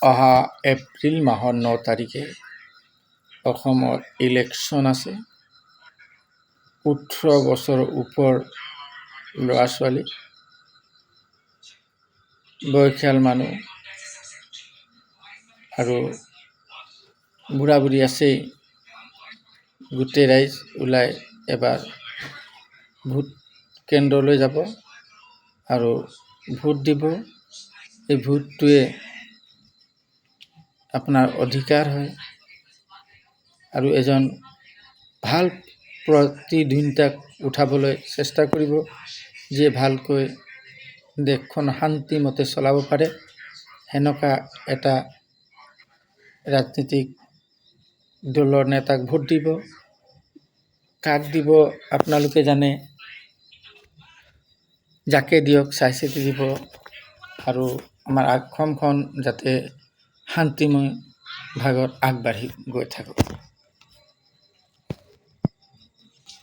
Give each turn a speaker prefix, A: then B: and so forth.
A: অহা এপ্ৰিল মাহৰ 9 তাৰিখে অসমত ইলেকশ্যন আছে। 18 বছৰৰ ওপৰ ল'ৰা ছোৱালী, বয়সীয়াল মানুহ আৰু বুঢ়া বুঢ়ী আছেই, গোটেই ৰাইজ ওলাই এবাৰ ভোট কেন্দ্ৰলৈ যাব আৰু ভোট দিব। এই ভোটটোৱে আপোনাৰ অধিকাৰ হয় আৰু এজন ভাল প্ৰতিদ্বন্দ্বিতাক উঠাবলৈ চেষ্টা কৰিব, যিয়ে ভালকৈ দেশখন শান্তিমতে চলাব পাৰে। সেনেকুৱা এটা ৰাজনীতিক দলৰ নেতাক ভোট দিব। কাক দিব আপোনালোকে জানে, যাকে দিয়ক চাই চিতি দিব আৰু আমাৰ অসমখন যাতে শান্তিময় ভাগত আগবাঢ়ি গৈ থাকক।